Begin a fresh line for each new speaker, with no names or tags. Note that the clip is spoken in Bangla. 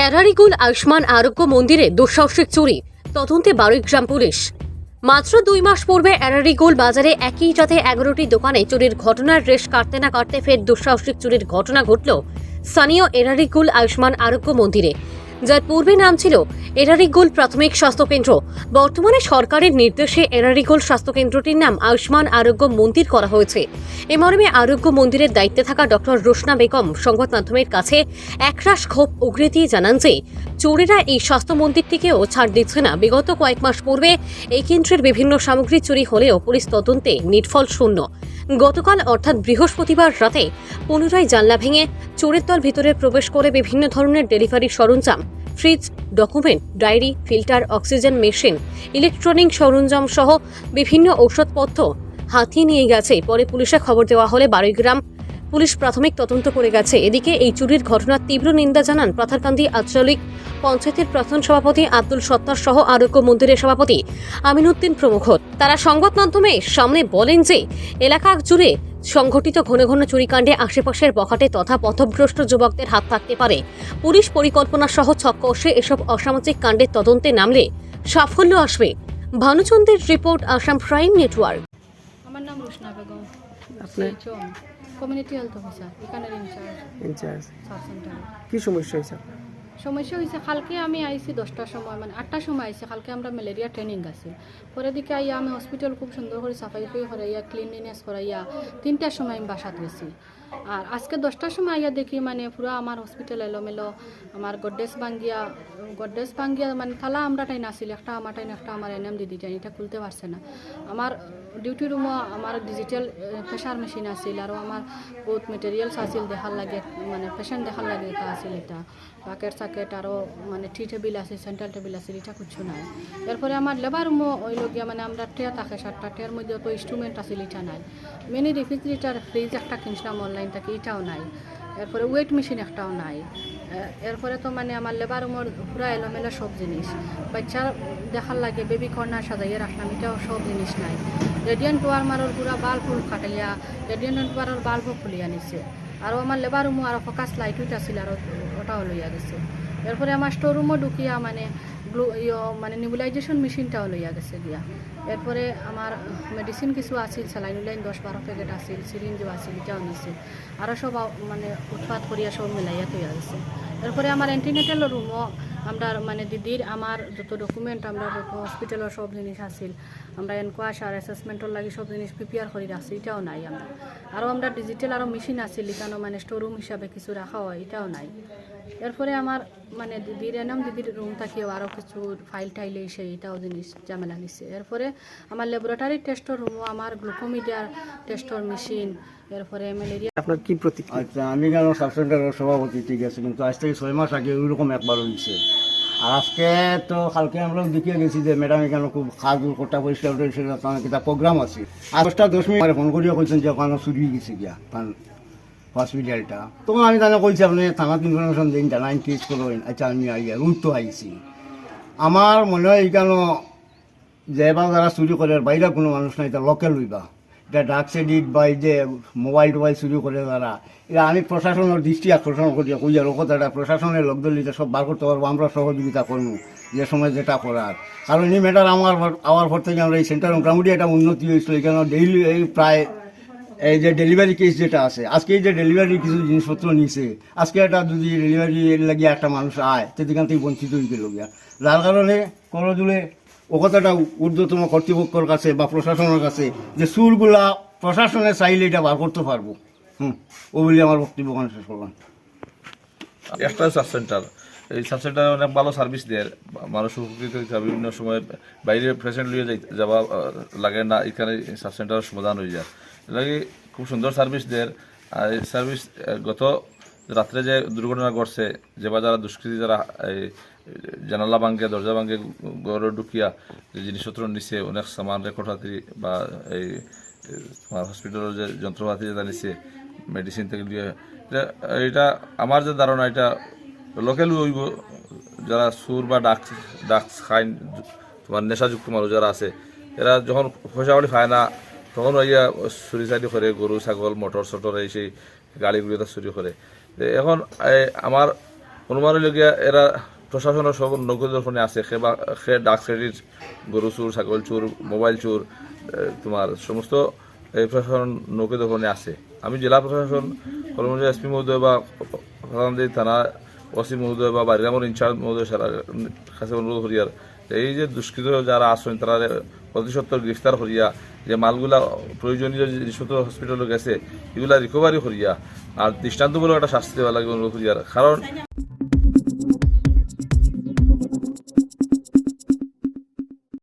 এরারিগুল আয়ুষ্মান আরোগ্য মন্দিরে দুঃসাহসিক চুরি, তদন্তে বারুইগ্রাম পুলিশ। মাত্র 2 মাস পূর্বে এরারিগুল বাজারে একই সাথে 11টি দোকানে চুরির ঘটনার রেশ কাটতে না কাটতে ফের দুঃসাহসিক চুরির ঘটনা ঘটল স্থানীয় এরারিগুল আয়ুষ্মান আরোগ্য মন্দিরে, যার পূর্বে নাম ছিল এরারিগুল প্রাথমিক স্বাস্থ্যকেন্দ্র। বর্তমানে সরকারের নির্দেশে এরারিগুল স্বাস্থ্যকেন্দ্রটির নাম আয়ুষ্মান আরোগ্য মন্দির করা হয়েছে। এ মর্মে আরোগ্য মন্দিরের দায়িত্বে থাকা ডক্টর রোশনা বেগম সংবাদ মাধ্যমের কাছে একরাশ ক্ষোভ উগরে দিয়ে জানান যে চোরেরা এই স্বাস্থ্য মন্দিরটিকেও ছাড় দিচ্ছে না। বিগত কয়েক মাস পূর্বে এই কেন্দ্রের বিভিন্ন সামগ্রী চুরি হলেও পুলিশ তদন্তে নির্ফল শূন্য। গতকাল অর্থাৎ বৃহস্পতিবার রাতে পুনরায় জানলা ভেঙে চোরের দল ভিতরে প্রবেশ করে বিভিন্ন ধরনের ডেলিভারি সরঞ্জাম, fridge, document, diary, filter, oxygen machine, electronic সরঞ্জাম সহ বিভিন্ন ঔষধপত্র হাতিয়ে নিয়ে গেছে। পরে পুলিশে খবর দেওয়া হলে বারুইগ্রাম পুলিশ প্রাথমিক তদন্ত করে গেছে। এদিকে এই চুরির ঘটনার তীব্র নিন্দা জানান পাথারকান্দি আঞ্চলিক পঞ্চায়েতের প্রধান সভাপতি আব্দুল সত্তার সহ আরোগ্য মন্দিরের সভাপতি আমিনুদ্দিন প্রমুখ। তারা সংবাদ মাধ্যমের সামনে বলেন যে এলাকা জুড়ে সংঘটিত ঘন ঘন চুরিকাণ্ডে আশেপাশের বখাটে তথা পথভ্রষ্ট যুবকদের হাত থাকতে পারে। পুলিশ পরিকল্পনা সহ ছক-কষে এসব অসামাজিক কাণ্ডের তদন্তে নামলে সাফল্য আসবে। ভানুচন্দ্রের রিপোর্ট, আসাম প্রাইম নেটওয়ার্ক।
আমার নাম রোশনা বেগম,
আপনি
কমিউনিটি হেলথ অফিসার, এখানের
ইনচার্জ।
সাব সেন্টারে।
কি সমস্যা হয়েছে আপনার?
সমস্যা হয়েছে, কালকে আমি আইছি 10টার সময়, মানে 8টার সময় আইছি। কালকে আমরা ম্যালেরিয়া ট্রেনিং আছে, পরে দিকে আইয়া আমি হসপিটাল খুব সুন্দর করে সাফাই করাইয়া ক্লিনলিনেস করাইয়া 3টার সময় আমি বাসাত গেছি। আর আজকে 10টার সময় আইয়া দেখি মানে পুরো আমার হসপিটাল এলোমেলো, আমার গড্ডেস ভাঙ্গিয়া মানে তালা আমরা টাইন আসিল, একটা আমার টাইন একটা আমার এনএম দিদি টাইন, এটা খুলতে পারছে না। আমার ডিউটি রুমও আমার ডিজিটাল প্রেশার মেশিন আসিল, আর আমার বহুত মেটেরিয়ালস আসিল দেখার লাগে, মানে পেশেন্ট দেখার লাগে এটা আসিল, এটা বাকেট সাকেট আরও মানে টি টেবিল আছে, সেন্ট্রাল টেবিল আছে, এটা কিছু নাই। এরপরে আমার লেবার রুমও ওই লগিয়া মানে আমরা ট্রে থাকে 7টা, ট্রের মধ্যে তো ইনস্ট্রুমেন্ট আসিল, এটা নাই। মিনি রেফ্রিজারেটার ফ্রিজ একটা কিনছিলাম অনলাইন থেকে, এটাও নাই। এরপরে ওয়েট মেশিন একটাও নাই। এরপরে তো মানে আমার লেবার রুমের পুরো এলোমেলো সব জিনিস, বাচ্চার দেখার লাগে বেবি কর্নার সাজাইয়ে রাখলাম, এটাও সব জিনিস নাই। রেডিয়েন্ট ওয়ার্মারের পুরা বাল্ব কাটাইয়া রেডিয়েন্ট ওয়ারের বাল্বও খুলিয়া নিছে। আর আমার লেবার রুমও আরও ফোকাস লাইট উইট আসিল, আর ওটাও লইয়া গেছে। এরপরে আমার স্টোর রুমও ঢুকিয়া মানে মানে নিবুলাইজেশন মেশিনটাও লইয়া গেছে দিয়া। এরপরে আমার মেডিসিন কিছু আসিল, স্যালাইন উলাইন 10-12 প্যাকেট আসিল, সিরিঞ্জও আসিল, এটাও নিছে। আরও সব মানে উৎপাত করিয়া সব মিলাইয়া তৈয়া গেছে। এরপরে আমার অ্যান্টিনেটাল রুমও আমরা মানে দিদির আমার যত ডকুমেন্ট আমরা হসপিটালের সব জিনিস আসিল, আমরা এনকোয়াশ আর অ্যাসেসমেন্টের লাগে সব জিনিস প্রিপেয়ার করে রাখছি, এটাও নাই। আমরা আরও আমরা ডিজিটাল আরও মেশিন আসিল, এখানেও মানে স্টোরুম হিসাবে কিছু রাখা হয়, এটাও নাই। এরপরে আমার মানে দিদির দিদির রুম থাকিও আরও কিছু ফাইল টাইল এসে এটাও জিনিস ঝামেলা নিচ্ছে। এরপরে আমার ল্যাবরেটরি টেস্টের রুমও আমার গ্লুকোমিটার টেস্টের মেশিন, এরপরে ম্যালেরিয়া।
আপনার কি প্রতিক্রিয়া?
আচ্ছা, আমি কেন সাব সেন্টারের সভাপতি, ঠিক আছে, কিন্তু আজ থেকে 6 মাস আগে ওইরকম একবার হয়েছে। আর আজকে তো কালকে আমরা দেখিয়ে গেছি যে ম্যাডাম এখানে খুব খাদ কোটা পরিষ্কার একটা প্রোগ্রাম আছে। আর 10টা 10 মিনিট ফোন করিয়া কইছেন যে ওখানে চুরি হয়ে গেছে গিয়া হসপিটালটা। তখন আমি তাহলে কইছি আপনি থানাত ইনফরমেশন দিন, জানাইন টেস্ট করবেন। আচ্ছা, আমি আইয়া রুট তো আইছি। আমার মনে হয় এখানে যে বা যারা চুরি করে বাইরে কোনো মানুষ নাই, এটা লোকেল হইবা, এটা ড্রাগস এডিট বা এই যে মোবাইল টোবাইল চুরি করে যারা, এটা আমি প্রশাসনের দৃষ্টি আকর্ষণ করিয়া কই আর কথাটা প্রশাসনের লোক দলিতে সব বার করতে পারবো, আমরা সহযোগিতা করবো যে সময় যেটা করার। কারণ এই ম্যাটার আমার পর থেকে আমরা এই সেন্টার মোটামুটি একটা উন্নতি হয়েছিল। এখানে ডেইলি এই প্রায় এই যে ডেলিভারি কেস যেটা আছে, আজকে এই যে ডেলিভারি কিছু জিনিসপত্র নিছে, আজকে একটা যদি ডেলিভারি লাগিয়ে একটা মানুষ আয়, সেখান থেকে বঞ্চিত হয়ে গেল গিয়া। যার কারণে করজুড়ে ও কথাটা ঊর্ধ্বতম কর্তৃপক্ষের কাছে বা প্রশাসনের কাছে যে সুরগুলা প্রশাসনে চাইলে এটা বার করতে পারবো। ও বলে আমার বক্তব্য শেষ করলাম।
একটা সাব সেন্টার, এই সাব সেন্টারে অনেক ভালো সার্ভিস দেয়, মানুষ উপকৃত হয়েছে। বিভিন্ন সময় বাইরে পেশেন্ট লিয়ে যাওয়া লাগে না, এখানে সাব সেন্টারের সমাধান হয়ে যায়। এলাকি খুব সুন্দর সার্ভিস দেয়। আর এই সার্ভিস গত রাত্রে যে দুর্ঘটনা ঘটছে, যে বা যারা দুষ্কৃতী যারা এই জানালা ভাঙ্গে দরজা ভাঙ্গে ঘরে ঢুকিয়া যে জিনিসপত্র নিছে, অনেক সামান রেকর্ডাতি বা এই তোমার হসপিটালের যে যন্ত্রপাতি যেটা নিছে মেডিসিন থেকে দিয়ে, এটা আমার যে ধারণা এটা লোকেল হইব। যারা সুর বা ডাক্স খাইন তোমার নেশাযুক্ত মানুষ যারা আছে, এরা যখন পয়সা কড়ি খায় না তখন ইয়া চুরি চারি করে, গরু ছাগল মোটর সটর এই সেই গাড়িগুলো চুরি করে। এখন আমার অনুমান লগিয়া এরা প্রশাসনের সব নগদর্পণে আছে সে ডাক ক্রেডিট গরু চোর ছাগল চোর মোবাইল চোর তোমার সমস্ত এই প্রশাসন নৌকদর্পণে আছে। আমি জেলা প্রশাসন কর্মচারী এসপি মহোদয় বা থানা ওসি মহোদয় বা বাড়িরামর ইনচার্জ মহোদয় কাছে অনুরোধ করিয়ার এই যে দুষ্কৃত যারা আসেন তারা অতি সত্তর গ্রেফতার করিয়া যে মালগুলা প্রয়োজনীয় যে জিনিসপত্র হসপিটালে গেছে এগুলা রিকভারি করিয়া আর দৃষ্টান্তমূলক একটা শাস্তি দেওয়া লাগবে অনুরোধ করিয়ার। কারণ